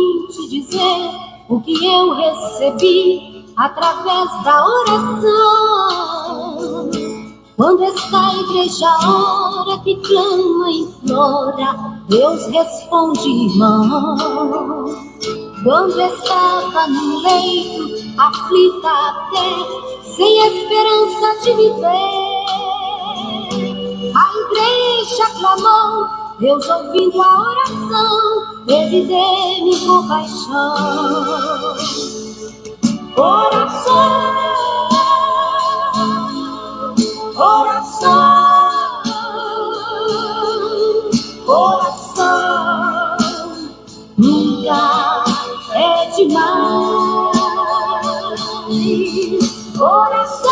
vim te dizer o que eu recebi através da oração. Quando esta igreja ora, que clama e implora, Deus responde, irmão. Quando estava no leito, aflita até, sem esperança de viver, a igreja clamou, Deus ouvindo a oração, teve dele compaixão. Oração, oração, oração, nunca é demais. Oração,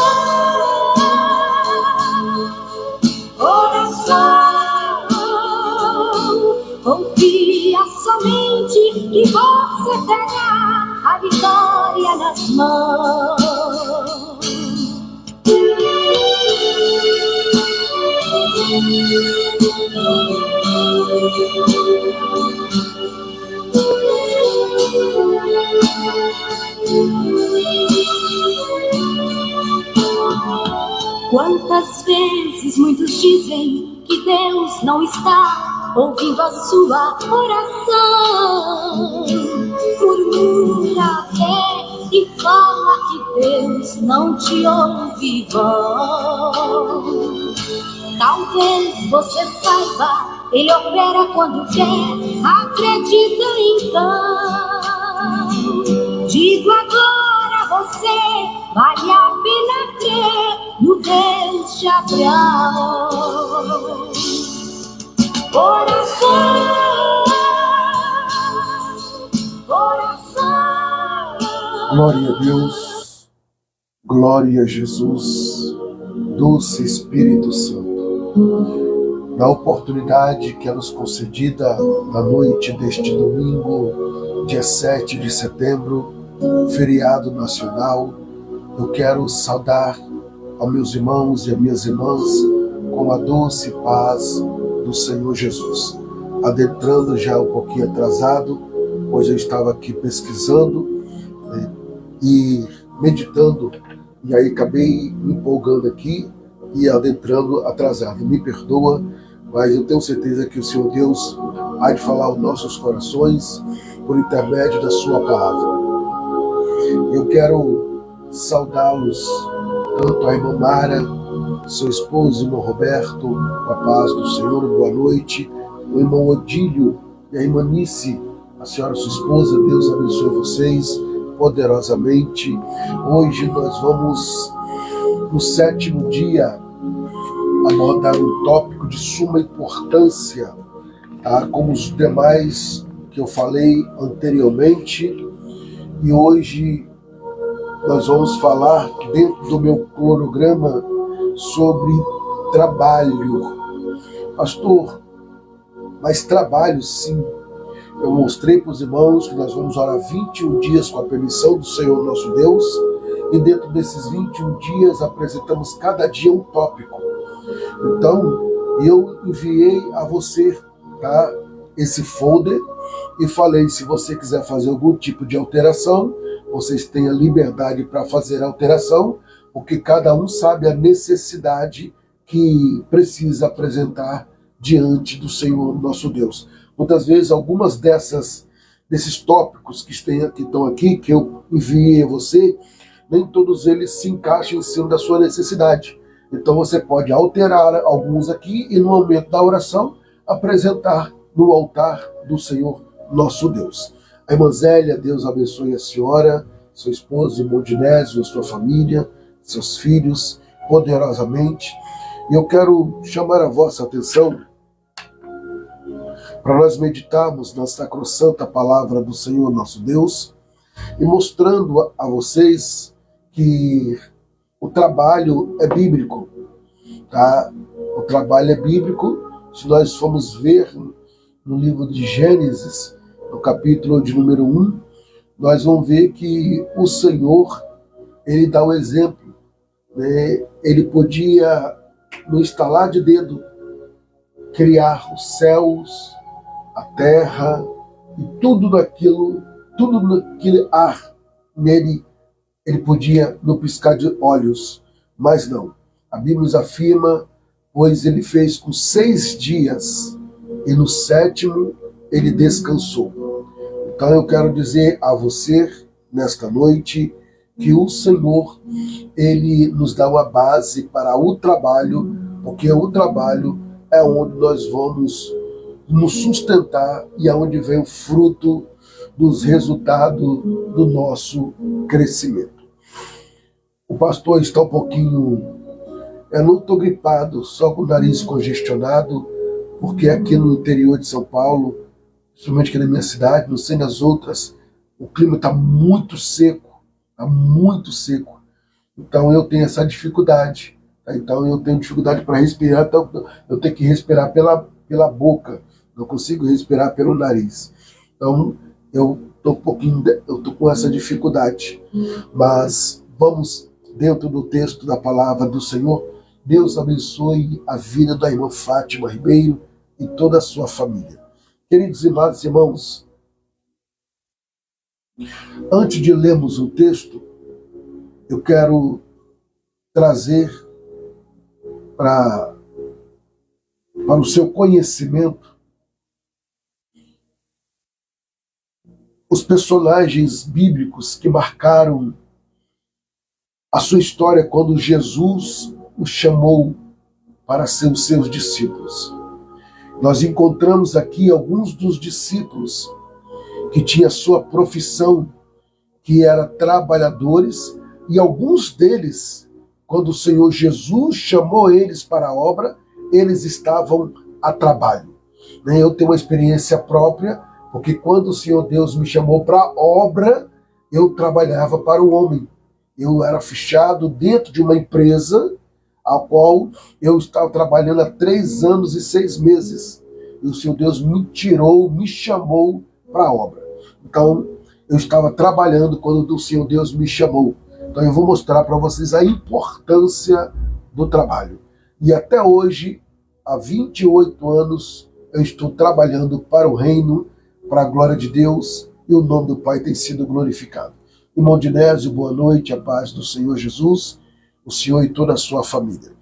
oração, confia somente que você terá a vitória nas mãos. Quantas vezes muitos dizem que Deus não está ouvindo a sua oração, murmura até e fala que Deus não te ouve, vão. Talvez você saiba, Ele opera quando quer, acredita então. Digo agora a você, vale a pena crer no Deus de Abraão. Oração, oração. Glória a Deus, glória a Jesus, doce Espírito Santo. Na oportunidade que é nos concedida na noite deste domingo, dia 7 de setembro, feriado nacional, eu quero saudar aos meus irmãos e às minhas irmãs com a doce paz do Senhor Jesus. Adentrando já um pouquinho atrasado, pois eu estava aqui pesquisando, né, e meditando, e aí acabei me empolgando aqui e adentrando atrasado. Me perdoa, mas eu tenho certeza que o Senhor Deus há de falar aos nossos corações por intermédio da sua palavra. Eu quero saudá-los, tanto a irmã Mara, seu esposo, o irmão Roberto, com a paz do Senhor, boa noite, o irmão Odílio e a irmã Nice, a senhora, sua esposa, Deus abençoe vocês poderosamente. Hoje nós vamos, no 7º dia, abordar um tópico de suma importância, tá? Como os demais que eu falei anteriormente, e hoje nós vamos falar dentro do meu cronograma sobre trabalho. Pastor, mas trabalho sim. Eu mostrei para os irmãos que nós vamos orar 21 dias com a permissão do Senhor nosso Deus, e dentro desses 21 dias apresentamos cada dia um tópico. Então, eu enviei a você, tá, esse folder e falei, se você quiser fazer algum tipo de alteração, vocês têm a liberdade para fazer a alteração, porque cada um sabe a necessidade que precisa apresentar diante do Senhor nosso Deus. Muitas vezes, algumas desses tópicos que estão aqui, que eu enviei a você, nem todos eles se encaixam em cima da sua necessidade. Então você pode alterar alguns aqui e no momento da oração apresentar no altar do Senhor nosso Deus. A irmã Zélia, Deus abençoe a senhora, seu esposo, irmão Dinésio, sua família, seus filhos, poderosamente. E eu quero chamar a vossa atenção para nós meditarmos na sacrossanta palavra do Senhor nosso Deus e mostrando a vocês que o trabalho é bíblico, tá? O trabalho é bíblico. Se nós formos ver no livro de Gênesis, no capítulo de número 1, nós vamos ver que o Senhor, ele dá o exemplo, né? Ele podia, no estalar de dedo, criar os céus, a terra, e tudo naquele ar nele, ele podia no piscar de olhos, mas não. A Bíblia nos afirma, pois ele fez com 6 dias, e no 7º ele descansou. Então eu quero dizer a você, nesta noite, que o Senhor, ele nos dá uma base para o trabalho, porque o trabalho é onde nós vamos nos sustentar e é onde vem o fruto dos resultados do nosso crescimento. O pastor está um pouquinho... Eu não estou gripado, só com o nariz congestionado, porque aqui no interior de São Paulo, principalmente aqui na minha cidade, não sei nas outras, o clima está muito seco. Está muito seco. Então eu tenho essa dificuldade. Tá? Então eu tenho dificuldade para respirar, então eu tenho que respirar pela boca. Não consigo respirar pelo nariz. Então eu estou com essa dificuldade. Mas vamos dentro do texto da palavra do Senhor. Deus abençoe a vida da irmã Fátima Ribeiro e toda a sua família. Queridos e amados irmãos, antes de lermos o texto, eu quero trazer para o seu conhecimento os personagens bíblicos que marcaram a sua história quando Jesus os chamou para ser os seus discípulos. Nós encontramos aqui alguns dos discípulos que tinham sua profissão, que eram trabalhadores, e alguns deles, quando o Senhor Jesus chamou eles para a obra, eles estavam a trabalho. Eu tenho uma experiência própria, porque quando o Senhor Deus me chamou para a obra, eu trabalhava para o homem. Eu era fichado dentro de uma empresa, a qual eu estava trabalhando há 3 anos e 6 meses. E o Senhor Deus me tirou, me chamou para a obra. Então, eu estava trabalhando quando o Senhor Deus me chamou. Então, eu vou mostrar para vocês a importância do trabalho. E até hoje, há 28 anos, eu estou trabalhando para o reino, para a glória de Deus, e o nome do Pai tem sido glorificado. Irmão Dinésio, boa noite, a paz do Senhor Jesus, o Senhor e toda a sua família.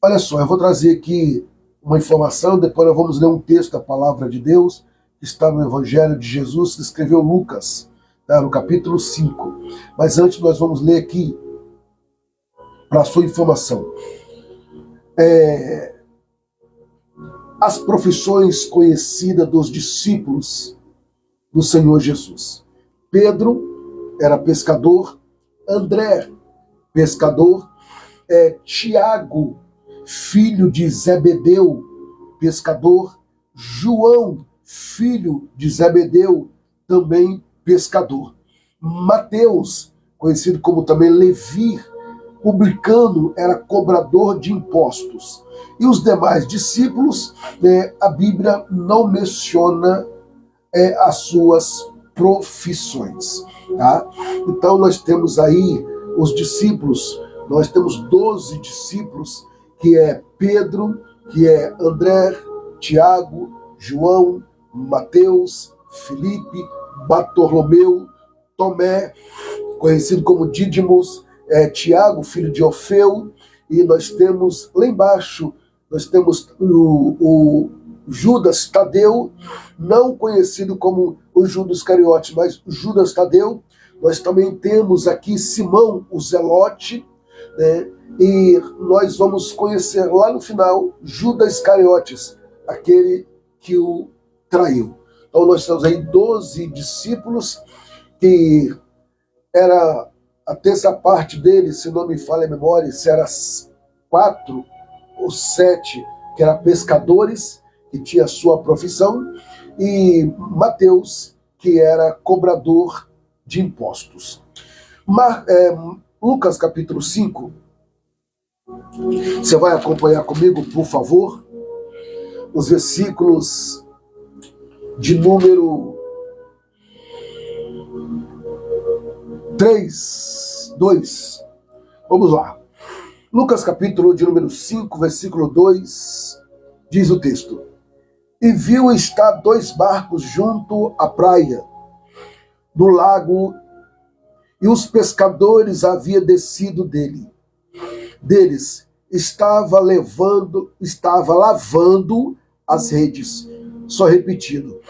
Olha só, eu vou trazer aqui uma informação, depois nós vamos ler um texto da palavra de Deus, que está no Evangelho de Jesus, que escreveu Lucas, tá, no capítulo 5. Mas antes nós vamos ler aqui, para a sua informação. As profissões conhecidas dos discípulos do Senhor Jesus. Pedro era pescador, André, pescador, Tiago, filho de Zebedeu, pescador, João, filho de Zebedeu, também pescador. Mateus, conhecido como também Levi, publicano, era cobrador de impostos. E os demais discípulos, a Bíblia não menciona as suas profissões. Tá? Então nós temos aí os discípulos, nós temos 12 discípulos, que é Pedro, que é André, Tiago, João, Mateus, Filipe, Bartolomeu, Tomé, conhecido como Dídimos, Tiago, filho de Orfeu, e nós temos lá embaixo, nós temos o Judas Tadeu, não conhecido como o Judas Iscariote, mas Judas Tadeu. Nós também temos aqui Simão, o Zelote, né? E nós vamos conhecer lá no final Judas Iscariotes, aquele que o traiu. Então nós temos aí 12 discípulos, que era a terça parte deles, se não me falha a memória, se era 4 ou 7, que eram pescadores, que tinha a sua profissão, e Mateus, que era cobrador de impostos. Lucas capítulo 5, você vai acompanhar comigo, por favor, os versículos de número 3, 2. Vamos lá. Lucas capítulo de número 5, versículo 2, diz o texto: e viu estar 2 barcos junto à praia do lago, e os pescadores haviam descido deles. Estava lavando as redes. Só repetindo.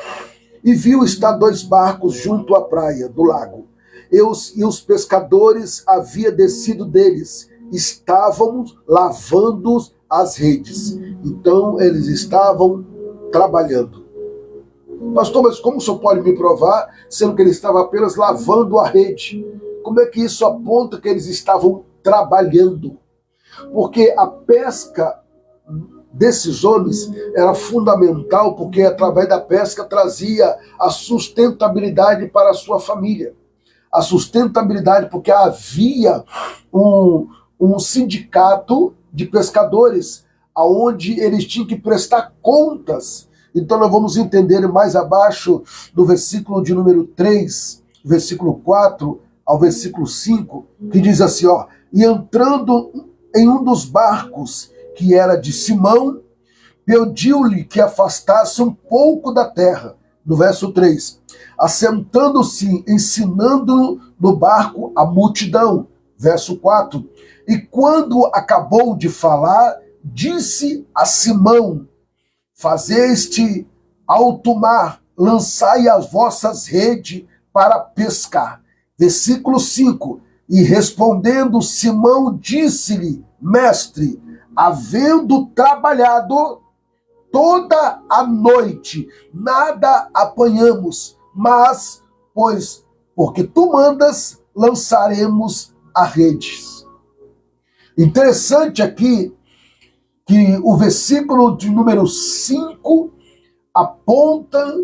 E viu estar 2 barcos junto à praia do lago, e os pescadores haviam descido deles. Estavam lavando as redes. Então eles estavam trabalhando. Pastor, mas como o senhor pode me provar, sendo que ele estava apenas lavando a rede? Como é que isso aponta que eles estavam trabalhando? Porque a pesca desses homens era fundamental, porque através da pesca trazia a sustentabilidade para a sua família. A sustentabilidade, porque havia um sindicato de pescadores, aonde eles tinham que prestar contas. Então nós vamos entender mais abaixo, no versículo de número 3, versículo 4 ao versículo 5, que diz assim, ó, e entrando em um dos barcos, que era de Simão, pediu-lhe que afastasse um pouco da terra. No verso 3, assentando-se, ensinando no barco a multidão. Verso 4, e quando acabou de falar, disse a Simão, fazeste alto mar, lançai as vossas redes para pescar. Versículo 5, e respondendo Simão, disse-lhe, mestre, havendo trabalhado toda a noite, nada apanhamos, mas, pois, porque tu mandas, lançaremos a redes. Interessante aqui que o versículo de número 5 aponta,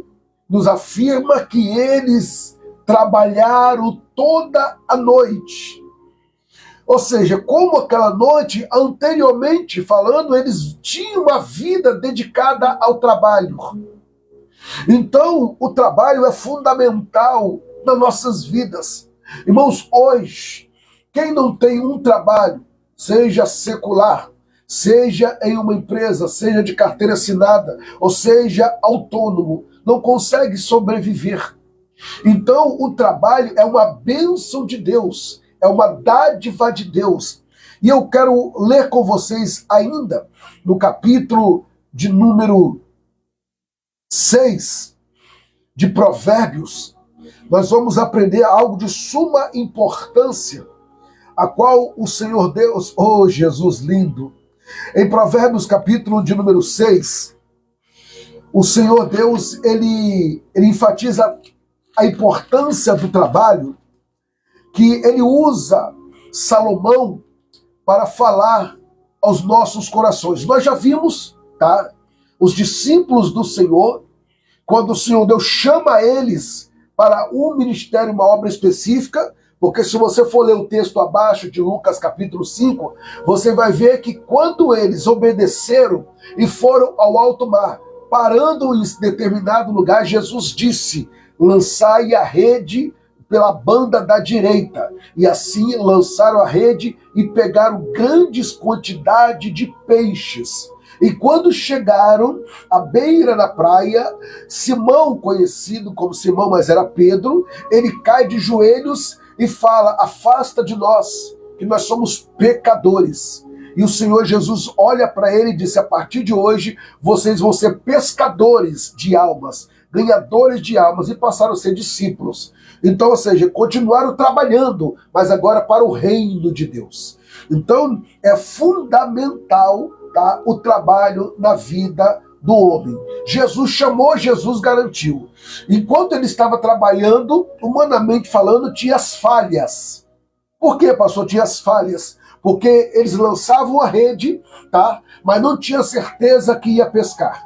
nos afirma que eles trabalharam toda a noite. Ou seja, como aquela noite, anteriormente falando, eles tinham uma vida dedicada ao trabalho. Então, o trabalho é fundamental nas nossas vidas. Irmãos, hoje, quem não tem um trabalho, seja secular, seja em uma empresa, seja de carteira assinada, ou seja autônomo, não consegue sobreviver. Então, o trabalho é uma bênção de Deus, é uma dádiva de Deus. E eu quero ler com vocês ainda, no capítulo de número 6 de Provérbios, nós vamos aprender algo de suma importância, a qual o Senhor Deus, oh Jesus lindo, em Provérbios capítulo de número 6, o Senhor Deus, ele enfatiza a importância do trabalho, que ele usa Salomão para falar aos nossos corações. Nós já vimos, tá? Os discípulos do Senhor, quando o Senhor Deus chama eles para um ministério, uma obra específica, porque se você for ler o texto abaixo de Lucas capítulo 5, você vai ver que quando eles obedeceram e foram ao alto mar, parando em determinado lugar, Jesus disse, lançai a rede pela banda da direita. E assim lançaram a rede e pegaram grandes quantidades de peixes. E quando chegaram à beira da praia, Simão, conhecido como Simão, mas era Pedro, ele cai de joelhos e fala, afasta de nós, que nós somos pecadores. E o Senhor Jesus olha para ele e disse, a partir de hoje, vocês vão ser pescadores de almas, ganhadores de almas, e passaram a ser discípulos. Então, ou seja, continuaram trabalhando, mas agora para o reino de Deus. Então, é fundamental, tá, o trabalho na vida do homem. Jesus chamou, Jesus garantiu. Enquanto ele estava trabalhando, humanamente falando, tinha as falhas. Por que, pastor, tinha as falhas? Porque eles lançavam a rede, tá, mas não tinha certeza que ia pescar.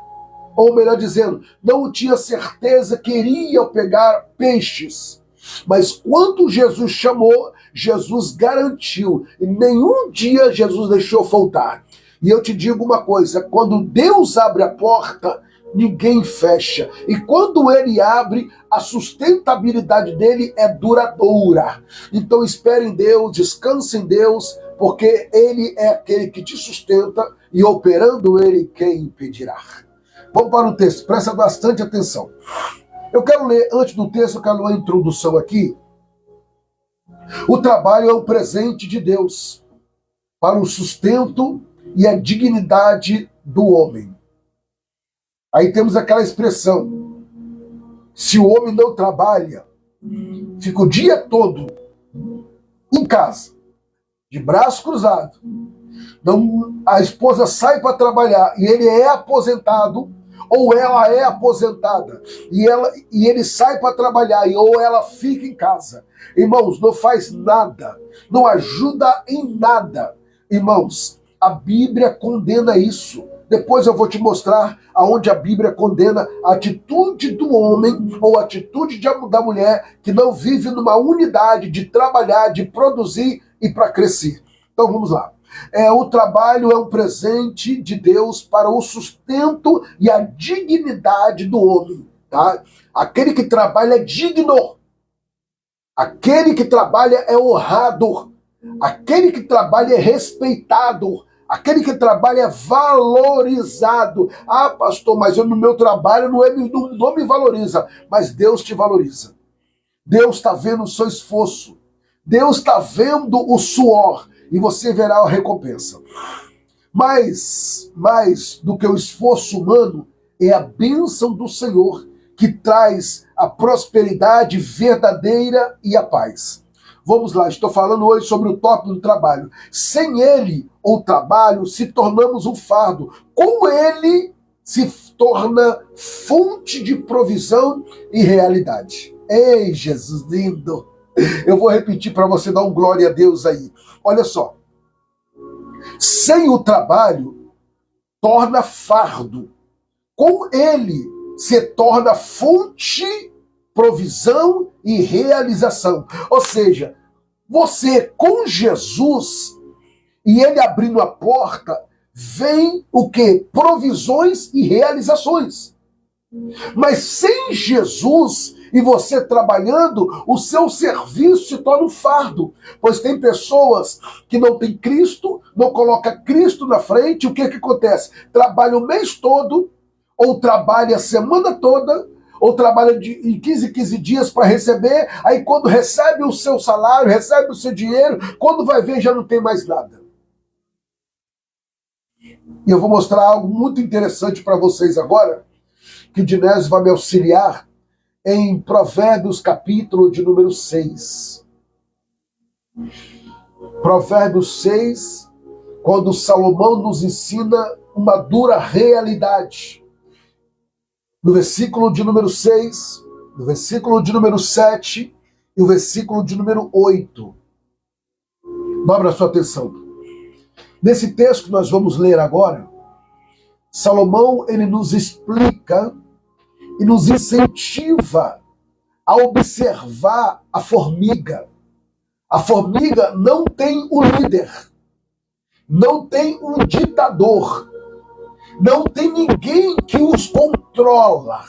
Ou melhor dizendo, não tinha certeza que iriam pegar peixes. Mas quando Jesus chamou, Jesus garantiu. E nenhum dia Jesus deixou faltar. E eu te digo uma coisa, quando Deus abre a porta, ninguém fecha. E quando ele abre, a sustentabilidade dele é duradoura. Então espere em Deus, descanse em Deus, porque ele é aquele que te sustenta, e operando ele, quem impedirá? Vamos para o texto, presta bastante atenção. Eu quero ler, antes do texto, eu quero ler uma introdução aqui. O trabalho é um presente de Deus para o sustento e a dignidade do homem. Aí temos aquela expressão: se o homem não trabalha, fica o dia todo em casa, de braço cruzado. Não, a esposa sai para trabalhar e ele é aposentado, ou ela é aposentada, e ele sai para trabalhar, ou ela fica em casa. Irmãos, não faz nada, não ajuda em nada. Irmãos, a Bíblia condena isso. Depois eu vou te mostrar aonde a Bíblia condena a atitude do homem ou a atitude da mulher que não vive numa unidade de trabalhar, de produzir e para crescer. Então vamos lá. O trabalho é um presente de Deus para o sustento e a dignidade do homem. Tá? Aquele que trabalha é digno. Aquele que trabalha é honrado. Aquele que trabalha é respeitado. Aquele que trabalha é valorizado. Ah, pastor, mas eu no meu trabalho não me valoriza. Mas Deus te valoriza. Deus está vendo o seu esforço. Deus está vendo o suor. E você verá a recompensa. Mais do que o esforço humano é a bênção do Senhor que traz a prosperidade verdadeira e a paz. Vamos lá, estou falando hoje sobre o tópico do trabalho. Sem ele, o trabalho, se tornamos um fardo. Com ele, se torna fonte de provisão e realidade. Ei, Jesus lindo! Eu vou repetir para você dar um glória a Deus aí. Olha só. Sem o trabalho, torna fardo. Com ele, se torna fonte, provisão e realização. Ou seja, você com Jesus e ele abrindo a porta, vem o quê? Provisões e realizações. Mas sem Jesus e você trabalhando, o seu serviço se torna um fardo. Pois tem pessoas que não têm Cristo, não colocam Cristo na frente. O que acontece? Trabalha o mês todo, ou trabalha a semana toda, ou trabalha em 15 dias para receber. Aí quando recebe o seu salário, recebe o seu dinheiro, quando vai ver já não tem mais nada. E eu vou mostrar algo muito interessante para vocês agora, que o Dinésio vai me auxiliar, em Provérbios capítulo de número 6. Provérbios 6, quando Salomão nos ensina uma dura realidade. No versículo de número 6, no versículo de número 7 e o versículo de número 8. Dobra a sua atenção. Nesse texto que nós vamos ler agora, Salomão ele nos explica e nos incentiva a observar a formiga. A formiga não tem um líder, não tem um ditador, não tem ninguém que os controla.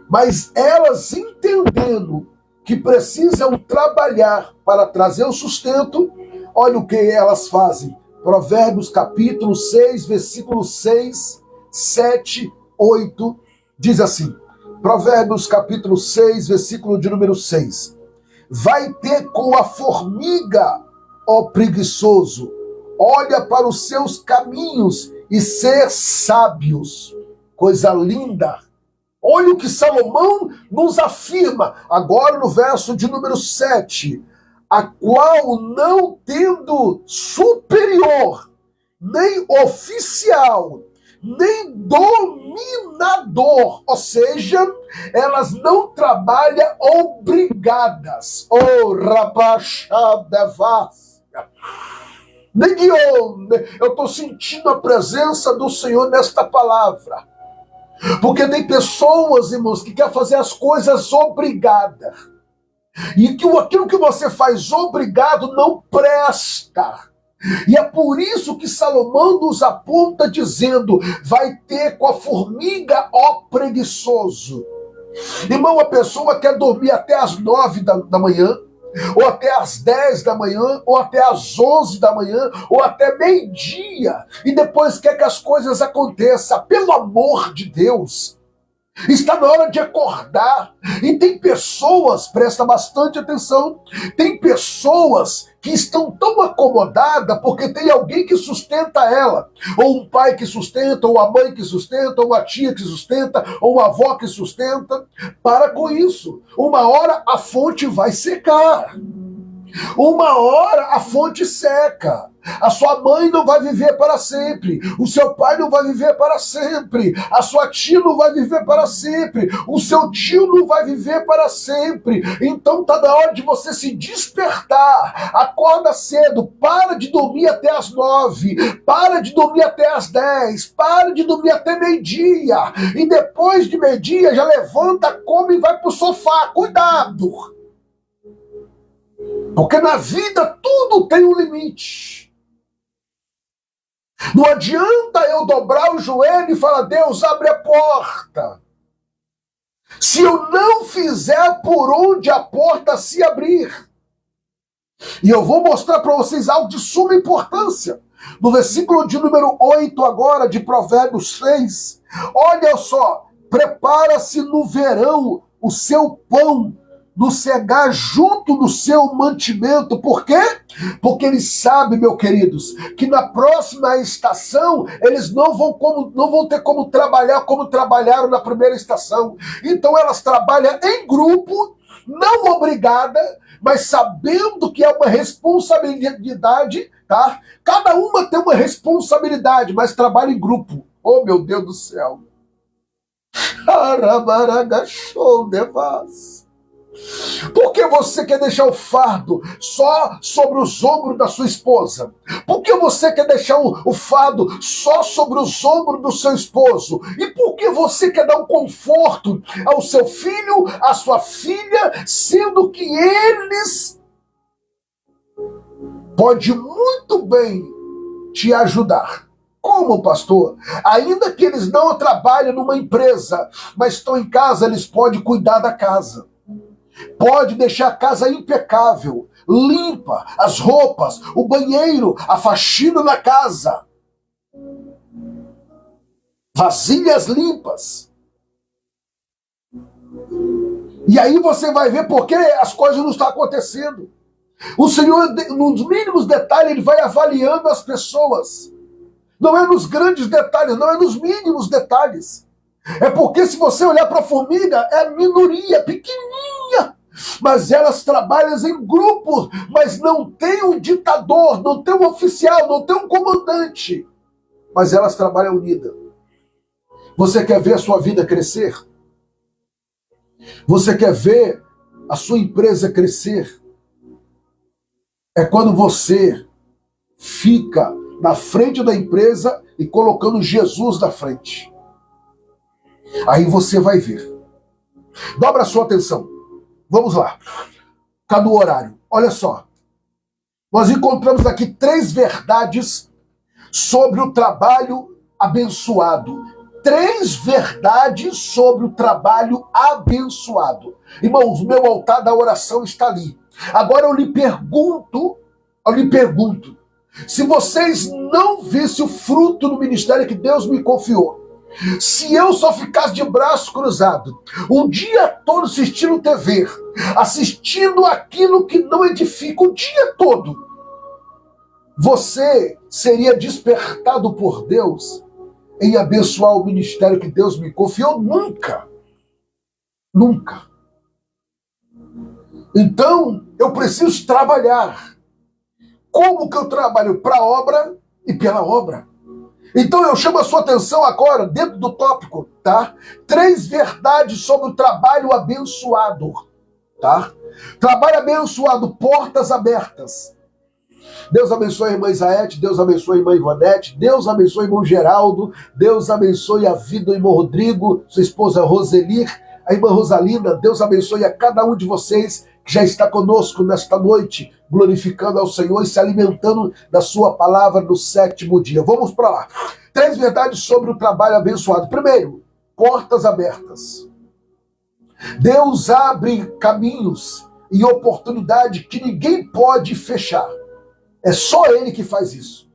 Mas elas, entendendo que precisam trabalhar para trazer o sustento, olha o que elas fazem. Provérbios capítulo 6, versículos 6, 7, 8, diz assim, Provérbios capítulo 6, versículo de número 6. Vai ter com a formiga, ó preguiçoso, olha para os seus caminhos e ser sábios. Coisa linda. Olha o que Salomão nos afirma, agora no verso de número 7. A qual não tendo superior, nem oficial, nem dominador, ou seja, elas não trabalham obrigadas. Oh, rabachadevas. Eu estou sentindo a presença do Senhor nesta palavra. Porque tem pessoas, irmãos, que querem fazer as coisas obrigadas. E que aquilo que você faz obrigado não presta. E é por isso que Salomão nos aponta dizendo, vai ter com a formiga, ó preguiçoso. Irmão, a pessoa quer dormir até as 9 da manhã, ou até às 10 da manhã, ou até às 11 da manhã, ou até meio-dia, e depois quer que as coisas aconteçam. Pelo amor de Deus, está na hora de acordar. E tem pessoas, presta bastante atenção, tem pessoas que estão tão acomodadas porque tem alguém que sustenta ela, ou um pai que sustenta, ou a mãe que sustenta, ou uma tia que sustenta, ou uma avó que sustenta. Para com isso. Uma hora a fonte vai secar. Uma hora a fonte seca. A sua mãe não vai viver para sempre. O seu pai não vai viver para sempre. A sua tia não vai viver para sempre. O seu tio não vai viver para sempre. Então está na hora de você se despertar. Acorda cedo. Para de dormir até as 9. Para de dormir até as 10. Para de dormir até meio-dia. E depois de meio-dia já levanta, come e vai para o sofá. Cuidado! Porque na vida tudo tem um limite. Não adianta eu dobrar o joelho e falar, Deus, abre a porta. Se eu não fizer por onde a porta se abrir. E eu vou mostrar para vocês algo de suma importância. No versículo de número 8 agora, de Provérbios 3. Olha só, prepara-se no verão o seu pão, no cegar junto do seu mantimento. Por quê? Porque eles sabem, meus queridos, que na próxima estação eles não vão ter como trabalhar como trabalharam na primeira estação. Então elas trabalham em grupo, não obrigada, mas sabendo que é uma responsabilidade, tá? Cada uma tem uma responsabilidade, mas trabalha em grupo. Oh, meu Deus do céu. Arabaragachou devas. Por que você quer deixar o fardo só sobre os ombros da sua esposa? Por que você quer deixar o fardo só sobre os ombros do seu esposo? E por que você quer dar um conforto ao seu filho, à sua filha, sendo que eles podem muito bem te ajudar? Como, pastor? Ainda que eles não trabalhem numa empresa, mas estão em casa, eles podem cuidar da casa. Pode deixar a casa impecável, limpa, as roupas, o banheiro, a faxina na casa. Vasilhas limpas. E aí você vai ver por que as coisas não estão acontecendo. O Senhor, nos mínimos detalhes, Ele vai avaliando as pessoas. Não é nos grandes detalhes, não é nos mínimos detalhes. É porque se você olhar para a formiga, é a minoria, pequenininha. Mas elas trabalham em grupos, mas não tem um ditador, não tem um oficial, não tem um comandante. Mas elas trabalham unidas. Você quer ver a sua vida crescer? Você quer ver a sua empresa crescer? É quando você fica na frente da empresa e colocando Jesus na frente. Aí você vai ver. Dobra a sua atenção. Vamos lá. Cadê o horário? Olha só. Nós encontramos aqui 3 verdades sobre o trabalho abençoado. 3 verdades sobre o trabalho abençoado. Irmãos, meu altar da oração está ali. Agora eu lhe pergunto, se vocês não vissem o fruto do ministério que Deus me confiou, se eu só ficasse de braço cruzado, o dia todo assistindo TV, assistindo aquilo que não edifica o dia todo, você seria despertado por Deus em abençoar o ministério que Deus me confiou? Nunca. Nunca. Então, eu preciso trabalhar. Como que eu trabalho? Para a obra e pela obra. Então eu chamo a sua atenção agora, dentro do tópico, tá? 3 verdades sobre o trabalho abençoado, tá? Trabalho abençoado, portas abertas. Deus abençoe a irmã Isaete, Deus abençoe a irmã Ivonete, Deus abençoe o irmão Geraldo, Deus abençoe a vida do irmão Rodrigo, sua esposa Roselir, a irmã Rosalinda, Deus abençoe a cada um de vocês que já está conosco nesta noite, glorificando ao Senhor e se alimentando da sua palavra no 7º dia. Vamos para lá. 3 verdades sobre o trabalho abençoado. Primeiro, portas abertas. Deus abre caminhos e oportunidade que ninguém pode fechar. É só ele que faz isso.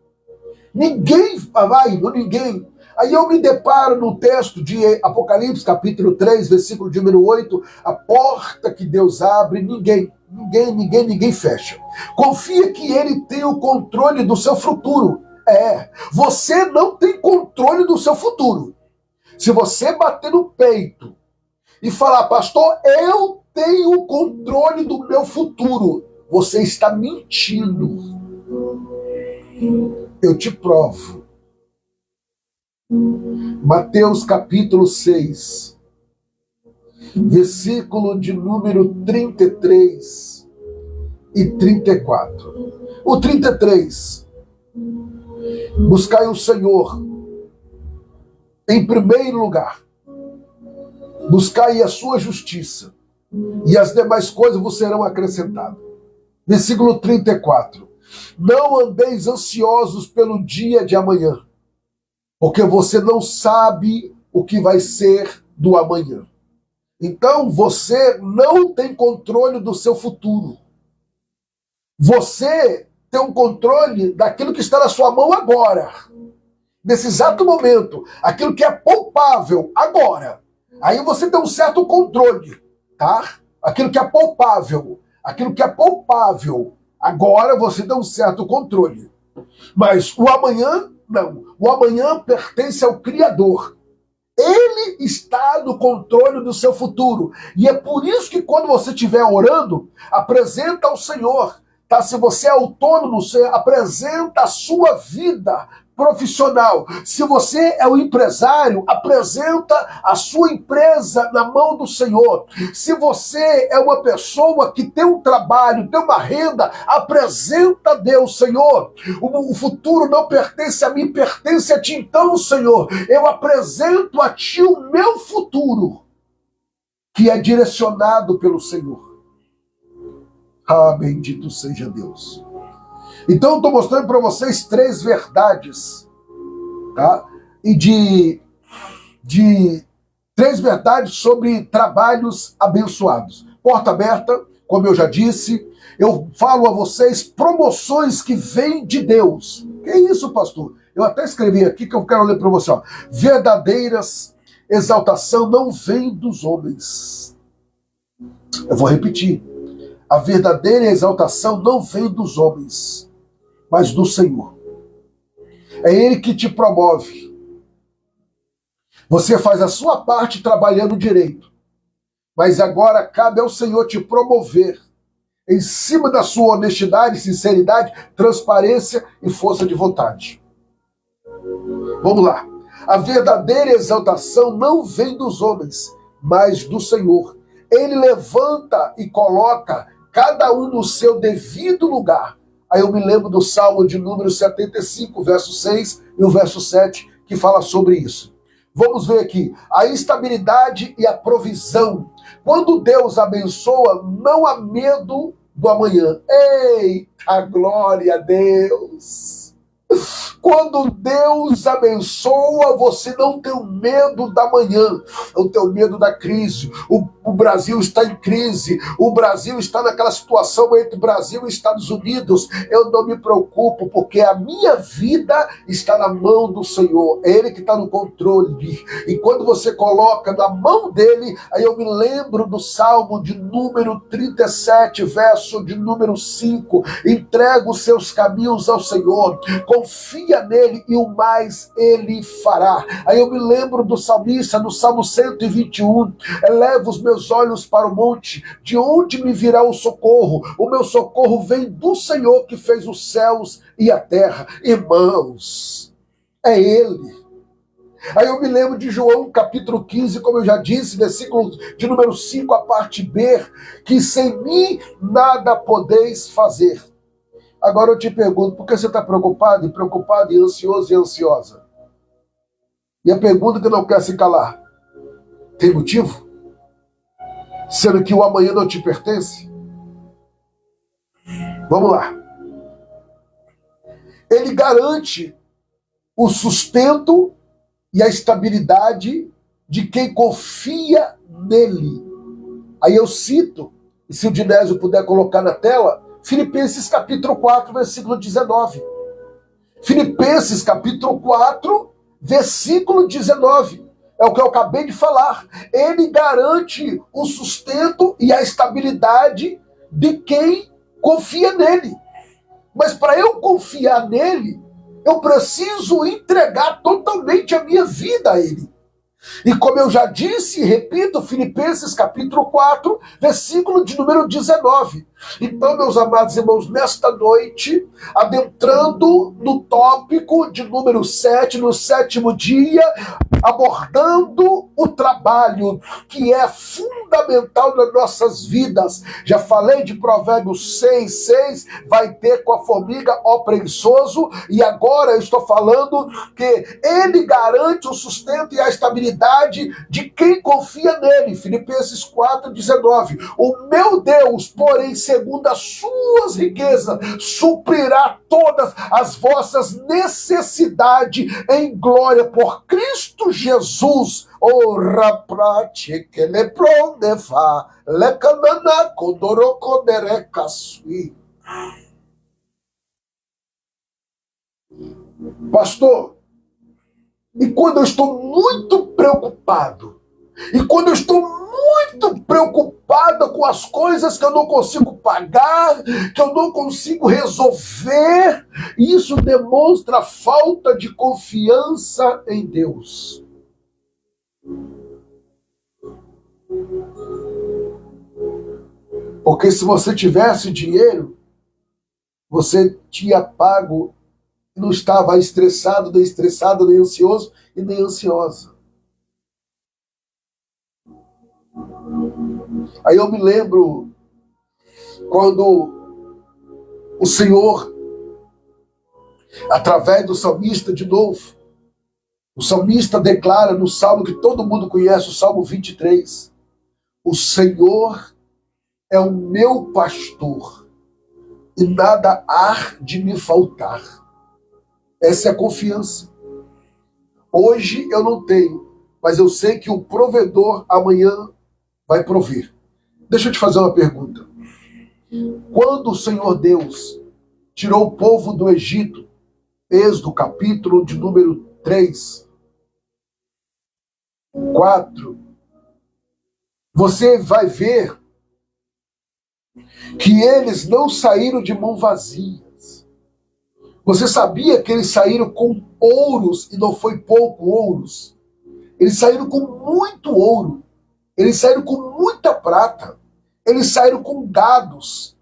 Ninguém vai, ninguém. Aí eu me deparo no texto de Apocalipse, capítulo 3, versículo de número 8, a porta que Deus abre, ninguém fecha. Confia que ele tem o controle do seu futuro. Você não tem controle do seu futuro. Se você bater no peito e falar, pastor, eu tenho o controle do meu futuro, você está mentindo. Eu te provo. Mateus capítulo 6, versículo de número 33 e 34. O 33. Buscai o Senhor em primeiro lugar. Buscai a sua justiça, e as demais coisas vos serão acrescentadas. Versículo 34. Não andeis ansiosos pelo dia de amanhã, porque você não sabe o que vai ser do amanhã. Então você não tem controle do seu futuro. Você tem um controle daquilo que está na sua mão agora. Nesse exato momento. Aquilo que é poupável agora. Aí você tem um certo controle, tá? Aquilo que é poupável. Aquilo que é poupável. Agora você tem um certo controle. Mas o amanhã, não. O amanhã pertence ao Criador. Ele está no controle do seu futuro. E é por isso que quando você estiver orando, apresenta ao Senhor. Tá? Se você é autônomo, você apresenta a sua vida profissional. Se você é um empresário, apresenta a sua empresa na mão do Senhor. Se você é uma pessoa que tem um trabalho, tem uma renda, apresenta a Deus, Senhor. O futuro não pertence a mim, pertence a ti. Então, Senhor, eu apresento a ti o meu futuro, que é direcionado pelo Senhor. Ah, bendito seja Deus. Então eu estou mostrando para vocês 3 verdades, tá? E de 3 verdades sobre trabalhos abençoados. Porta aberta, como eu já disse. Eu falo a vocês promoções que vêm de Deus. Que isso, pastor? Eu até escrevi aqui que eu quero ler para você. Ó. Verdadeiras exaltação não vem dos homens. Eu vou repetir. A verdadeira exaltação não vem dos homens, mas do Senhor. É Ele que te promove. Você faz a sua parte trabalhando direito, mas agora cabe ao Senhor te promover em cima da sua honestidade, sinceridade, transparência e força de vontade. Vamos lá. A verdadeira exaltação não vem dos homens, mas do Senhor. Ele levanta e coloca cada um no seu devido lugar. Aí eu me lembro do Salmo de número 75, verso 6 e o verso 7, que fala sobre isso. Vamos ver aqui. A estabilidade e a provisão. Quando Deus abençoa, não há medo do amanhã. Eita, glória a Deus! Quando Deus abençoa, você não tem o medo da manhã, não tem o medo da crise. O Brasil está em crise, o Brasil está naquela situação entre Brasil e Estados Unidos. Eu não me preocupo, porque a minha vida está na mão do Senhor, é Ele que está no controle. E quando você coloca na mão dele, aí eu me lembro do Salmo de número 37, verso de número 5, entrega os seus caminhos ao Senhor, confia nele e o mais ele fará. Aí eu me lembro do salmista no Salmo 121, eleva os meus olhos para o monte, de onde me virá o socorro? O meu socorro vem do Senhor que fez os céus e a terra. Irmãos, é Ele. Aí eu me lembro de João capítulo 15, como eu já disse, versículo de número 5, a parte B, que sem mim nada podeis fazer. Agora eu te pergunto, por que você está preocupado e ansioso e ansiosa? E a pergunta que não quer se calar, tem motivo? Sendo que o amanhã não te pertence? Vamos lá. Ele garante o sustento e a estabilidade de quem confia nele. Aí eu cito se o Dinésio puder colocar na tela, Filipenses capítulo 4, versículo 19. Filipenses capítulo 4, versículo 19. É o que eu acabei de falar. Ele garante o sustento e a estabilidade de quem confia nele. Mas para eu confiar nele, eu preciso entregar totalmente a minha vida a ele. E como eu já disse e repito, Filipenses capítulo 4, versículo de número 19. Então, meus amados irmãos, nesta noite, adentrando no tópico de número 7, no sétimo dia, abordando o trabalho que é fundamental nas nossas vidas. Já falei de Provérbios 6, vai ter com a formiga, ó preguiçoso, e agora eu estou falando que ele garante o sustento e a estabilidade de quem confia nele. Filipenses 4, 19. O meu Deus, porém, segundo as suas riquezas, suprirá todas as vossas necessidades em glória por Cristo Jesus. Ora prate que le prondefa le canana kodorokondere kasui. Pastor, e quando eu estou muito preocupado, e quando eu estou muito preocupada com as coisas que eu não consigo pagar, que eu não consigo resolver, isso demonstra falta de confiança em Deus. Porque se você tivesse dinheiro, você tinha pago e não estava estressado, nem ansioso e nem ansiosa. Aí eu me lembro quando o Senhor, através do salmista de novo, o salmista declara no salmo que todo mundo conhece, o Salmo 23, o Senhor é o meu pastor e nada há de me faltar. Essa é a confiança. Hoje eu não tenho, mas eu sei que o provedor amanhã vai prover. Deixa eu te fazer uma pergunta. Quando o Senhor Deus tirou o povo do Egito, Êxodo capítulo de número 3, 4, você vai ver que eles não saíram de mãos vazias. Você sabia que eles saíram com ouros, e não foi pouco ouros? Eles saíram com muito ouro. Eles saíram com muita prata. Eles saíram com gados.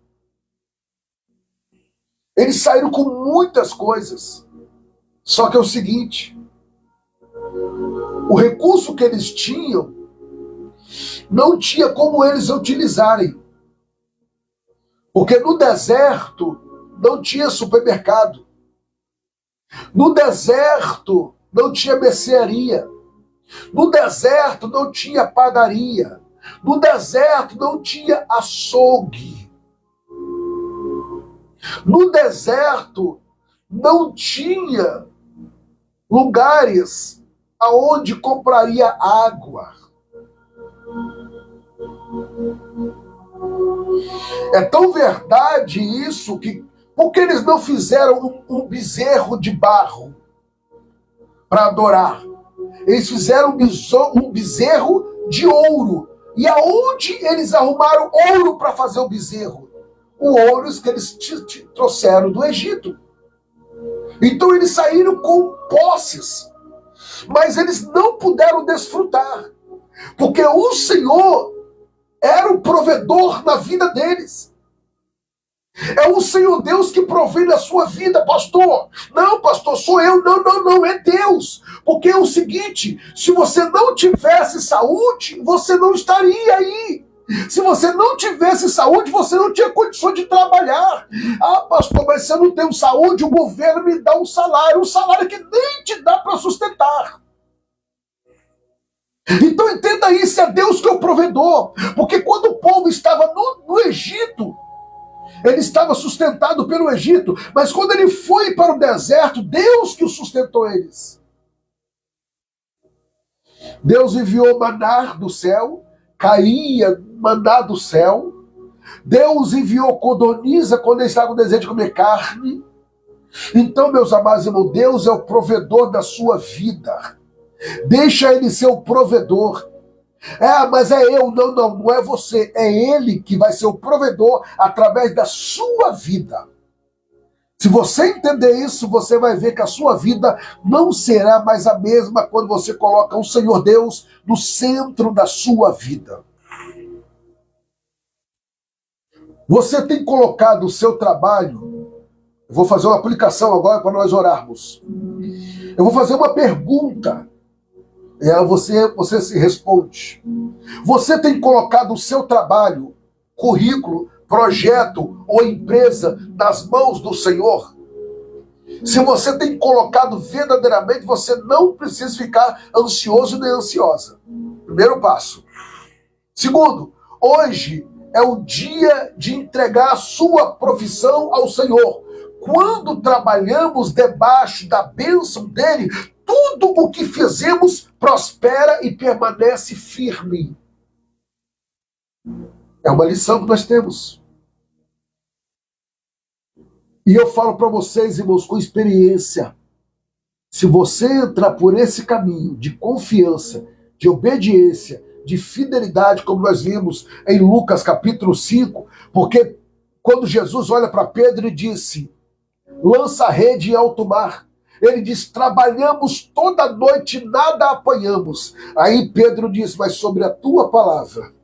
Eles saíram com muitas coisas. Só que é o seguinte, o recurso que eles tinham não tinha como eles utilizarem. Porque no deserto não tinha supermercado. No deserto não tinha mercearia. No deserto não tinha padaria. No deserto não tinha açougue. No deserto não tinha lugares aonde compraria água. É tão verdade isso que por que eles não fizeram um bezerro de barro para adorar? Eles fizeram um bezerro de ouro. E aonde eles arrumaram ouro para fazer o bezerro? O ouro que eles trouxeram do Egito. Então eles saíram com posses, mas eles não puderam desfrutar, porque o Senhor era o provedor na vida deles. É o Senhor Deus que provê na sua vida, pastor. Não, pastor, sou eu. Não, é Deus. Porque é o seguinte, se você não tivesse saúde, você não estaria aí. Se você não tivesse saúde, você não tinha condições de trabalhar. Ah, pastor, mas se eu não tenho saúde, o governo me dá um salário que nem te dá para sustentar. Então entenda isso, é Deus que é o provedor. Porque quando o povo estava no Egito, ele estava sustentado pelo Egito, mas quando ele foi para o deserto, Deus que o sustentou eles. Deus enviou maná do céu, caía maná do céu, Deus enviou codorniza quando ele estava com desejo de comer carne. Então, meus amados irmãos, Deus é o provedor da sua vida. Deixa ele ser o provedor. Mas é eu. Não é você. É ele que vai ser o provedor através da sua vida. Se você entender isso, você vai ver que a sua vida não será mais a mesma quando você coloca o Senhor Deus no centro da sua vida. Você tem colocado o seu trabalho. Eu vou fazer uma aplicação agora para nós orarmos. Eu vou fazer uma pergunta. E aí você se responde. Você tem colocado o seu trabalho, currículo, projeto ou empresa nas mãos do Senhor? Se você tem colocado verdadeiramente, você não precisa ficar ansioso nem ansiosa. Primeiro passo. Segundo, hoje é o dia de entregar a sua profissão ao Senhor. Quando trabalhamos debaixo da bênção dele, tudo o que fizemos prospera e permanece firme. É uma lição que nós temos. E eu falo para vocês, irmãos, com experiência, se você entrar por esse caminho de confiança, de obediência, de fidelidade, como nós vimos em Lucas capítulo 5, porque quando Jesus olha para Pedro e disse, lança a rede em alto mar, ele diz, trabalhamos toda noite e nada apanhamos. Aí Pedro diz, mas sobre a tua palavra,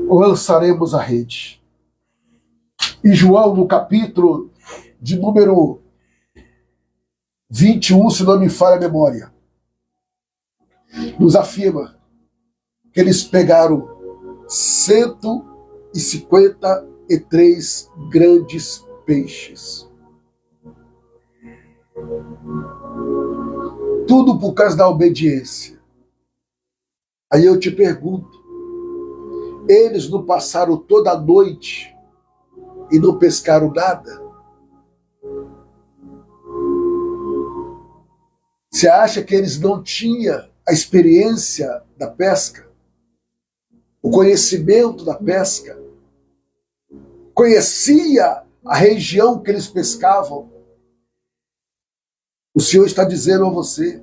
lançaremos a rede. E João, no capítulo de número 21, se não me falha a memória, nos afirma que eles pegaram 153 grandes peixes. Tudo por causa da obediência. Aí eu te pergunto, eles não passaram toda a noite e não pescaram nada? Você acha que eles não tinham a experiência da pesca? O conhecimento da pesca? Conhecia a região que eles pescavam? O Senhor está dizendo a você,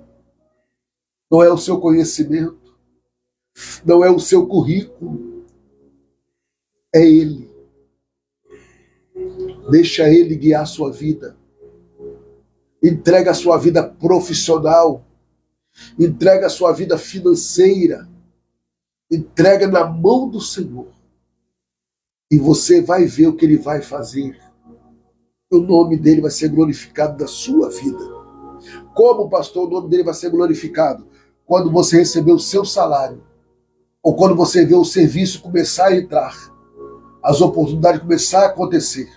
não é o seu conhecimento, não é o seu currículo, é Ele. Deixa Ele guiar a sua vida. Entrega a sua vida profissional. Entrega a sua vida financeira. Entrega na mão do Senhor. E você vai ver o que Ele vai fazer. O nome dEle vai ser glorificado na sua vida. Como, pastor, o nome dEle vai ser glorificado? Quando você receber o seu salário. Ou quando você vê o serviço começar a entrar. As oportunidades começar a acontecer.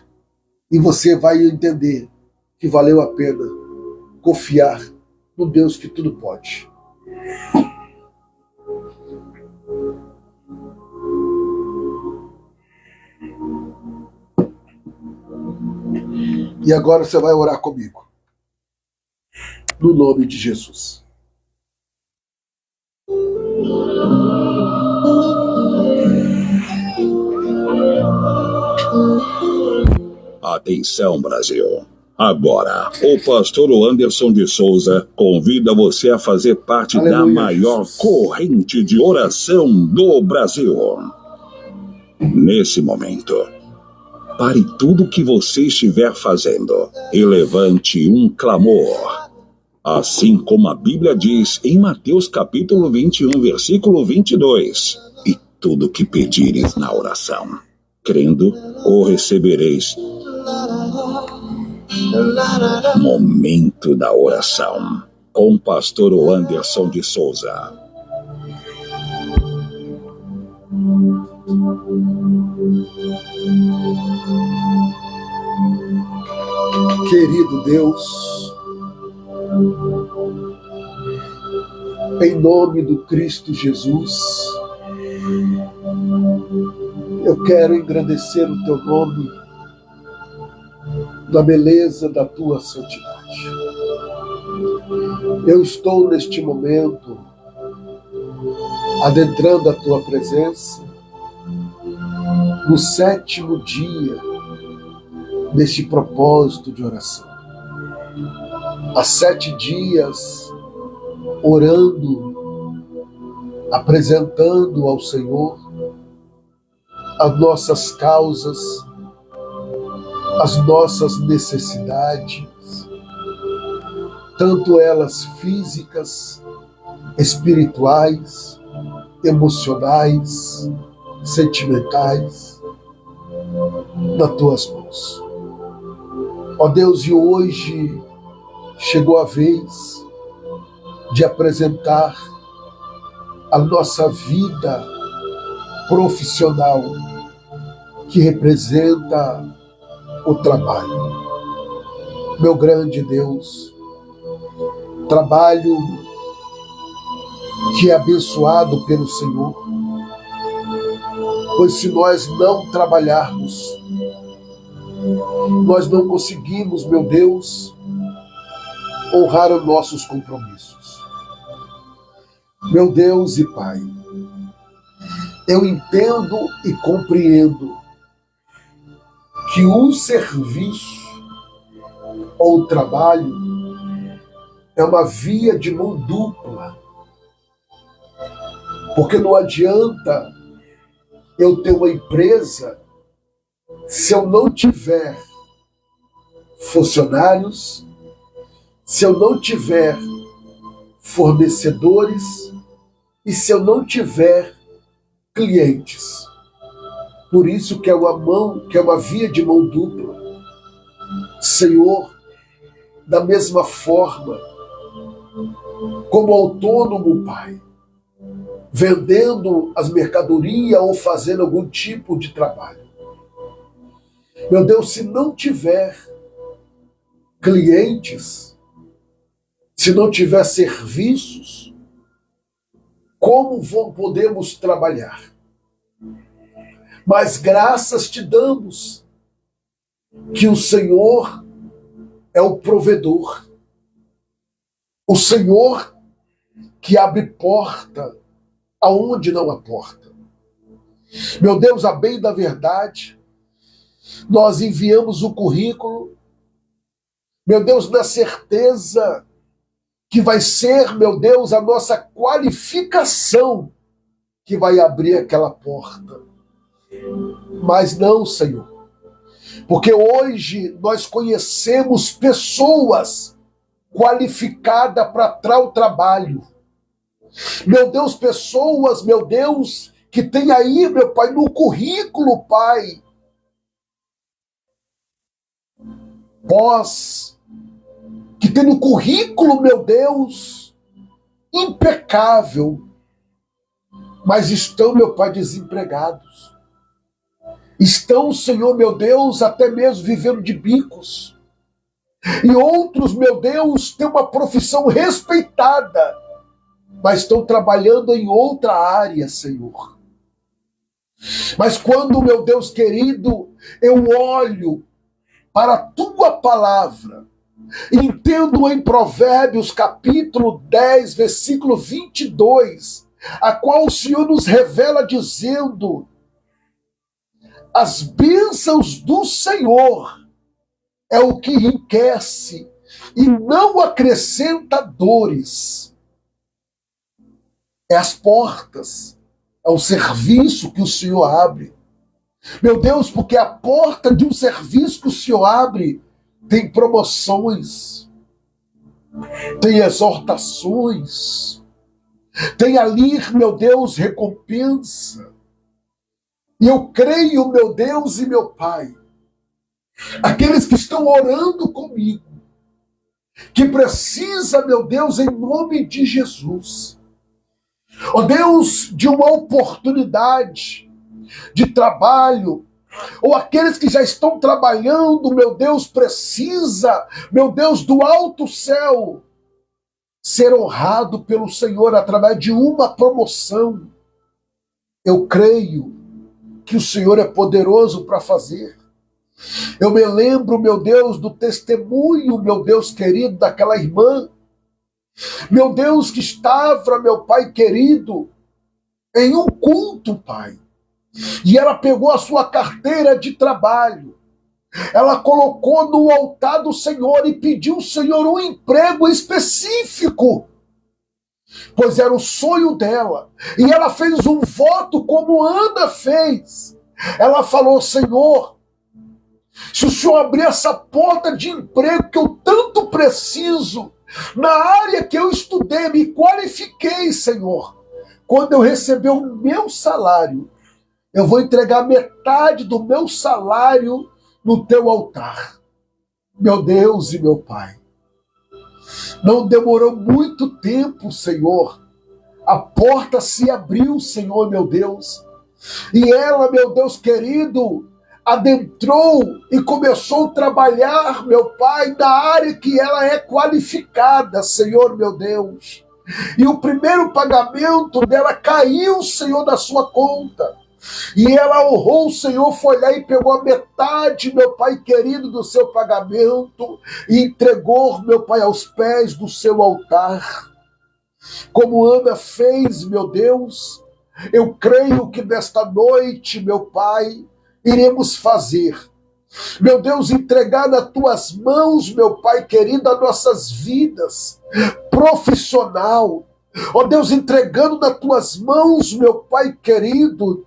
E você vai entender que valeu a pena confiar no Deus que tudo pode. E agora você vai orar comigo. No nome de Jesus. Atenção, Brasil. Agora, o pastor Anderson de Souza convida você a fazer parte da maior corrente de oração do Brasil. Nesse momento, pare tudo o que você estiver fazendo e levante um clamor. Assim como a Bíblia diz em Mateus capítulo 21, versículo 22. E tudo que pedires na oração, crendo, o recebereis. Momento da oração, com o pastor Anderson de Souza. Querido Deus, em nome do Cristo Jesus, eu quero engrandecer o teu nome na beleza da tua santidade. Eu estou neste momento adentrando a tua presença no 7º dia deste propósito de oração. Há 7 dias orando, apresentando ao Senhor as nossas causas, as nossas necessidades, tanto elas físicas, espirituais, emocionais, sentimentais, nas tuas mãos. Ó Deus, e hoje chegou a vez de apresentar a nossa vida profissional, que representa o trabalho. Meu grande Deus, trabalho que é abençoado pelo Senhor, pois se nós não trabalharmos, nós não conseguimos, meu Deus, honrar os nossos compromissos. Meu Deus e Pai, eu entendo e compreendo que um serviço ou trabalho é uma via de mão dupla, porque não adianta eu ter uma empresa se eu não tiver funcionários, se eu não tiver fornecedores e se eu não tiver clientes. Por isso que é uma via de mão dupla. Senhor, da mesma forma, como autônomo, Pai, vendendo as mercadorias ou fazendo algum tipo de trabalho. Meu Deus, se não tiver clientes, se não tiver serviços, como podemos trabalhar? Mas graças te damos que o Senhor é o provedor, o Senhor que abre porta aonde não há porta. Meu Deus, a bem da verdade, nós enviamos o currículo, meu Deus, na certeza que vai ser, meu Deus, a nossa qualificação que vai abrir aquela porta. Mas não, Senhor, porque hoje nós conhecemos pessoas qualificadas para tal trabalho. Meu Deus, pessoas, meu Deus, que tem aí, meu Pai, no currículo, Pai, que tem no currículo, meu Deus, impecável, mas estão, meu Pai, desempregados. Estão, Senhor, meu Deus, até mesmo vivendo de bicos. E outros, meu Deus, têm uma profissão respeitada, mas estão trabalhando em outra área, Senhor. Mas quando, meu Deus querido, eu olho para a tua palavra, entendo em Provérbios capítulo 10, versículo 22, a qual o Senhor nos revela dizendo: as bênçãos do Senhor é o que enriquece e não acrescenta dores. É as portas, é o serviço que o Senhor abre. Meu Deus, porque a porta de um serviço que o Senhor abre tem promoções, tem exortações, tem ali, meu Deus, recompensa. E eu creio, meu Deus e meu Pai, aqueles que estão orando comigo, que precisa, meu Deus, em nome de Jesus, ó Deus, de uma oportunidade de trabalho, ou aqueles que já estão trabalhando, meu Deus, precisa, meu Deus, do alto céu, ser honrado pelo Senhor através de uma promoção. Eu creio que o Senhor é poderoso para fazer. Eu me lembro, meu Deus, do testemunho, meu Deus querido, daquela irmã, meu Deus, que estava, meu Pai querido, em um culto, Pai. E ela pegou a sua carteira de trabalho, ela colocou no altar do Senhor e pediu ao Senhor um emprego específico, pois era o sonho dela. E ela fez um voto como Ana fez. Ela falou: Senhor, se o Senhor abrir essa porta de emprego que eu tanto preciso, na área que eu estudei, me qualifiquei, Senhor, quando eu receber o meu salário, eu vou entregar metade do meu salário no teu altar. Meu Deus e meu Pai, não demorou muito tempo, Senhor. A porta se abriu, Senhor, meu Deus. E ela, meu Deus querido, adentrou e começou a trabalhar, meu Pai, na área que ela é qualificada, Senhor, meu Deus. E o primeiro pagamento dela caiu, Senhor, da sua conta. E ela honrou o Senhor, foi lá e pegou a metade, meu Pai querido, do seu pagamento e entregou, meu Pai, aos pés do seu altar. Como Ana fez, meu Deus, eu creio que nesta noite, meu Pai, iremos fazer. Meu Deus, entregar nas tuas mãos, meu Pai querido, as nossas vidas, profissional. Ó Deus, entregando nas tuas mãos, meu Pai querido,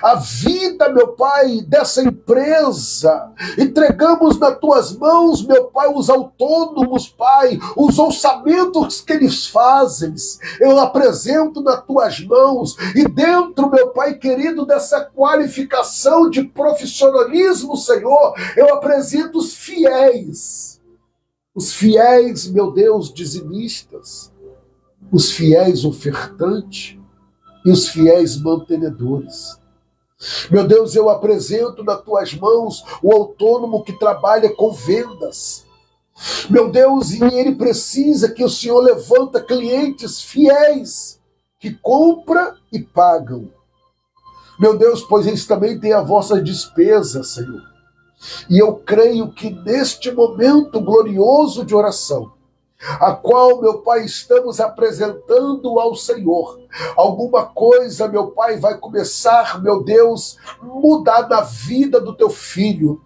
a vida, meu Pai, dessa empresa. Entregamos nas tuas mãos, meu Pai, os autônomos, Pai, os orçamentos que eles fazem. Eu apresento nas tuas mãos. E dentro, meu Pai querido, dessa qualificação de profissionalismo, Senhor, eu apresento os fiéis. Os fiéis, meu Deus, dizimistas. Os fiéis ofertantes e os fiéis mantenedores. Meu Deus, eu apresento nas tuas mãos o autônomo que trabalha com vendas. Meu Deus, e ele precisa que o Senhor levanta clientes fiéis que compram e pagam. Meu Deus, pois eles também têm a vossa despesa, Senhor. E eu creio que neste momento glorioso de oração, a qual, meu Pai, estamos apresentando ao Senhor, alguma coisa, meu Pai, vai começar, meu Deus, mudar na vida do teu filho,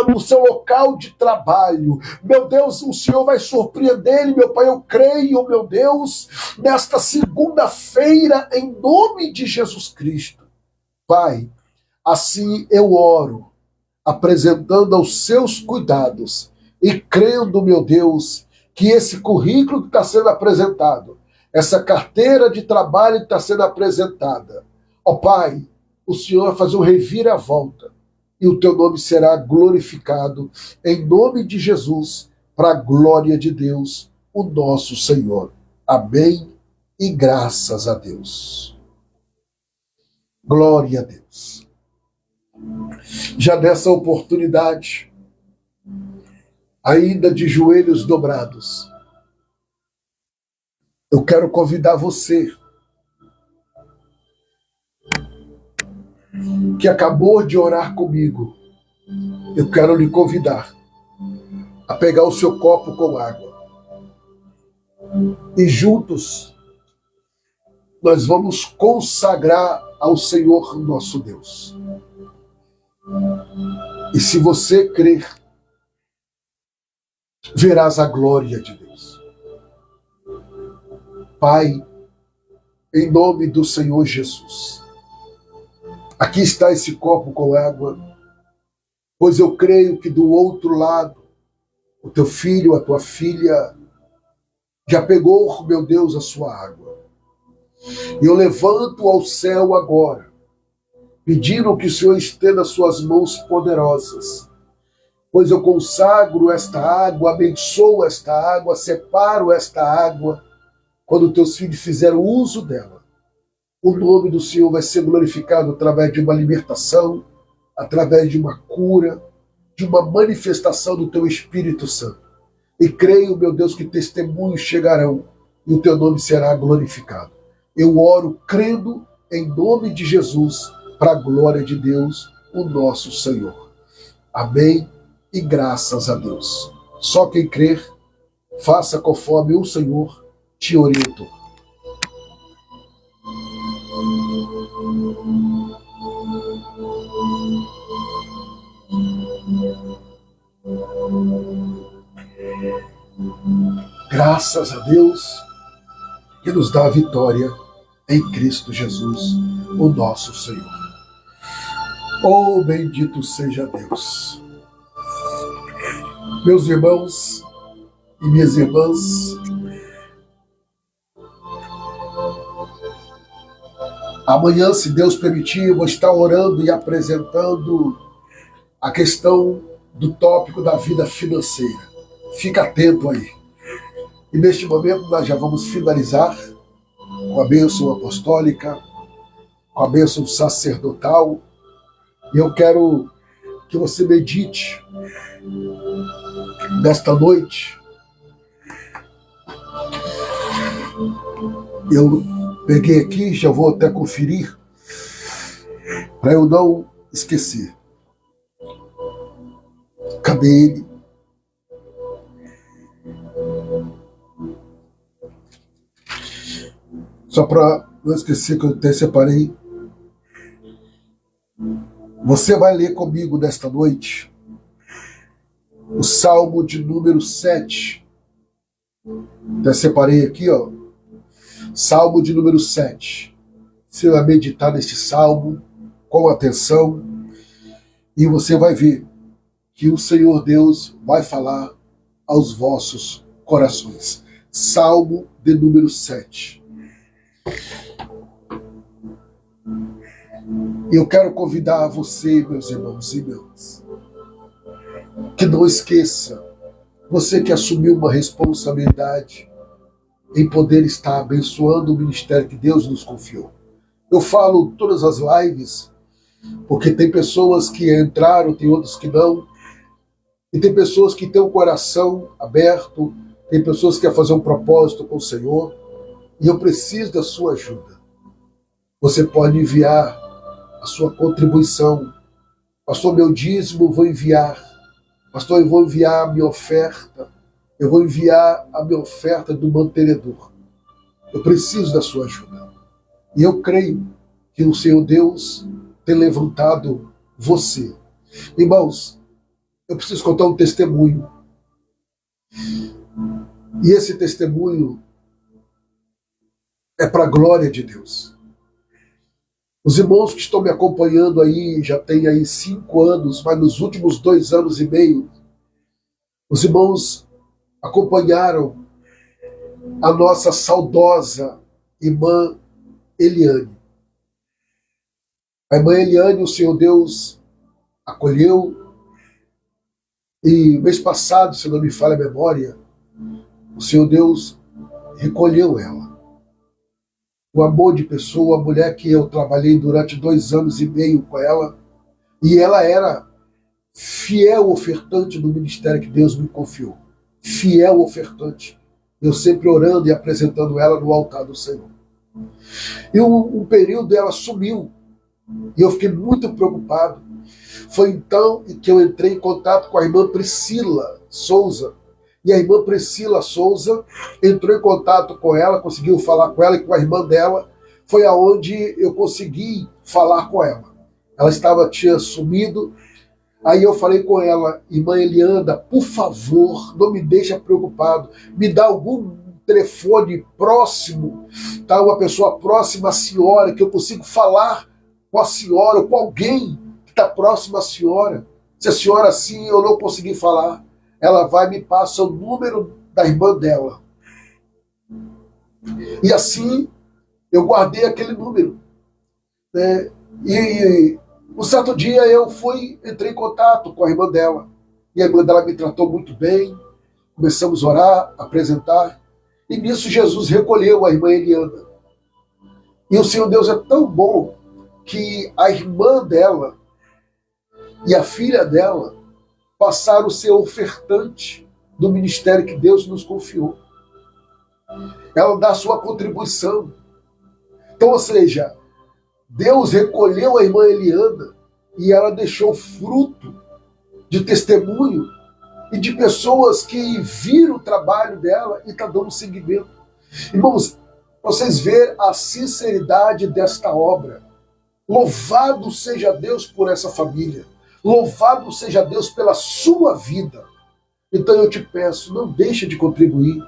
no seu local de trabalho. Meu Deus, o Senhor vai surpreender ele, meu Pai, eu creio, meu Deus, nesta segunda-feira, em nome de Jesus Cristo. Pai, assim eu oro, apresentando aos seus cuidados e crendo, meu Deus, que esse currículo que está sendo apresentado, essa carteira de trabalho que está sendo apresentada, ó Pai, o Senhor vai fazer um reviravolta e o teu nome será glorificado em nome de Jesus, para a glória de Deus, o nosso Senhor. Amém e graças a Deus. Glória a Deus. Já nessa oportunidade, ainda de joelhos dobrados, eu quero convidar você que acabou de orar comigo, eu quero lhe convidar a pegar o seu copo com água e juntos nós vamos consagrar ao Senhor nosso Deus. E se você crer, verás a glória de Deus. Pai, em nome do Senhor Jesus, aqui está esse copo com água, pois eu creio que do outro lado, o teu filho, a tua filha, já pegou, meu Deus, a sua água. E eu levanto ao céu agora, pedindo que o Senhor estenda suas mãos poderosas, pois eu consagro esta água, abençoo esta água, separo esta água. Quando teus filhos fizeram uso dela, o nome do Senhor vai ser glorificado através de uma libertação, através de uma cura, de uma manifestação do teu Espírito Santo. E creio, meu Deus, que testemunhos chegarão e o teu nome será glorificado. Eu oro crendo em nome de Jesus, para a glória de Deus, o nosso Senhor. Amém e graças a Deus. Só quem crer, faça conforme o Senhor te orientou. Graças a Deus que nos dá a vitória em Cristo Jesus, o nosso Senhor. Oh, bendito seja Deus. Meus irmãos e minhas irmãs, amanhã, se Deus permitir, eu vou estar orando e apresentando a questão do tópico da vida financeira. Fica atento aí. E neste momento nós já vamos finalizar com a bênção apostólica, com a bênção sacerdotal. E eu quero que você medite nesta noite. Eu peguei aqui, já vou até conferir, para eu não esquecer. Cadê ele? Só para não esquecer que eu até separei. Você vai ler comigo nesta noite o Salmo de número 7. Até separei aqui, ó. Salmo de número 7. Você vai meditar neste salmo com atenção e você vai ver que o Senhor Deus vai falar aos vossos corações. Salmo de número 7. Eu quero convidar você, meus irmãos e irmãs, que não esqueça, você que assumiu uma responsabilidade em poder estar abençoando o ministério que Deus nos confiou. Eu falo todas as lives, porque tem pessoas que entraram, tem outras que não, e tem pessoas que têm o coração aberto, tem pessoas que querem fazer um propósito com o Senhor, e eu preciso da sua ajuda. Você pode enviar a sua contribuição. Pastor, meu dízimo eu vou enviar. Pastor, eu vou enviar a minha oferta. Eu vou enviar a minha oferta do mantenedor. Eu preciso da sua ajuda. E eu creio que o Senhor Deus tem levantado você. Irmãos, eu preciso contar um testemunho. E esse testemunho é para a glória de Deus. Os irmãos que estão me acompanhando aí, já tem aí 5 anos, mas nos últimos 2 anos e meio, os irmãos acompanharam a nossa saudosa irmã Eliane. A irmã Eliane, o Senhor Deus acolheu, e mês passado, se não me falha a memória, o Senhor Deus recolheu ela. O amor de pessoa, a mulher que eu trabalhei durante 2 anos e meio com ela, e ela era fiel ofertante do ministério que Deus me confiou. Fiel ofertante. Eu sempre orando e apresentando ela no altar do Senhor. E um período ela sumiu, e eu fiquei muito preocupado. Foi então que eu entrei em contato com a irmã Priscila Souza. E a irmã Priscila Souza entrou em contato com ela, conseguiu falar com ela e com a irmã dela. Foi aonde eu consegui falar com ela. Ela tinha sumido. Aí eu falei com ela: irmã Elianda, por favor, não me deixa preocupado. Me dá algum telefone próximo, tá? Uma pessoa próxima à senhora, que eu consigo falar com a senhora, ou com alguém que está próximo à senhora. Se a senhora assim eu não conseguir falar, ela vai me passa o número da irmã dela. E assim eu guardei aquele número, né? E um certo dia eu entrei em contato com a irmã dela. E a irmã dela me tratou muito bem. Começamos a orar, a apresentar. E nisso Jesus recolheu a irmã Eliana. E o Senhor Deus é tão bom que a irmã dela e a filha dela passaram a ser ofertante do ministério que Deus nos confiou. Ela dá a sua contribuição. Então, ou seja, Deus recolheu a irmã Eliana e ela deixou fruto de testemunho e de pessoas que viram o trabalho dela e estão dando seguimento. Irmãos, vocês verem a sinceridade desta obra. Louvado seja Deus por essa família. Louvado seja Deus pela sua vida. Então eu te peço, não deixe de contribuir,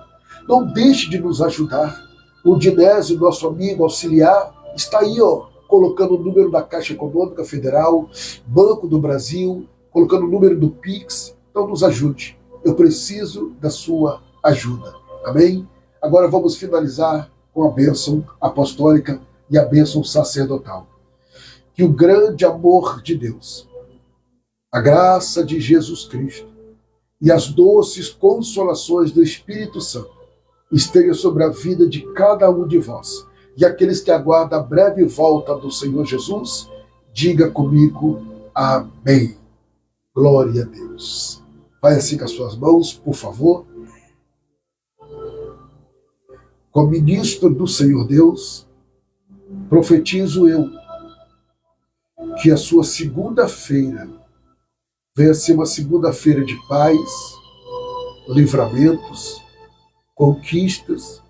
não deixe de nos ajudar. O Dinésio, nosso amigo auxiliar, está aí, ó, colocando o número da Caixa Econômica Federal, Banco do Brasil, colocando o número do Pix. Então nos ajude. Eu preciso da sua ajuda. Amém? Agora vamos finalizar com a bênção apostólica e a bênção sacerdotal. Que o grande amor de Deus, a graça de Jesus Cristo e as doces consolações do Espírito Santo estejam sobre a vida de cada um de vós. E aqueles que aguardam a breve volta do Senhor Jesus, diga comigo, amém. Glória a Deus. Vai assim com as suas mãos, por favor. Como ministro do Senhor Deus, profetizo eu que a sua segunda-feira venha ser uma segunda-feira de paz, livramentos, conquistas,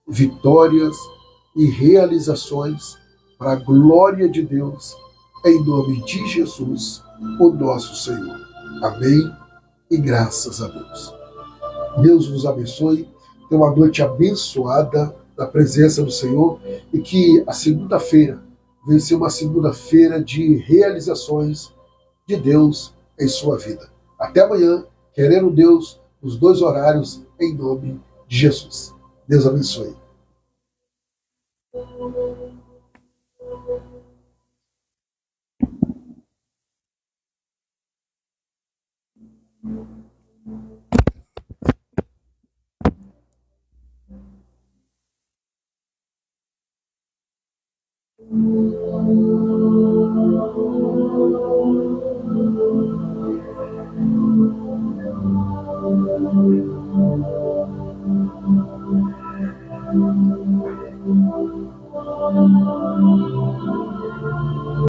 vitórias e realizações para a glória de Deus, em nome de Jesus, o nosso Senhor. Amém e graças a Deus. Deus vos abençoe, tenha uma noite abençoada na presença do Senhor e que a segunda-feira venha ser uma segunda-feira de realizações de Deus em sua vida. Até amanhã, querendo Deus, nos 2 horários, em nome de Jesus. Deus abençoe.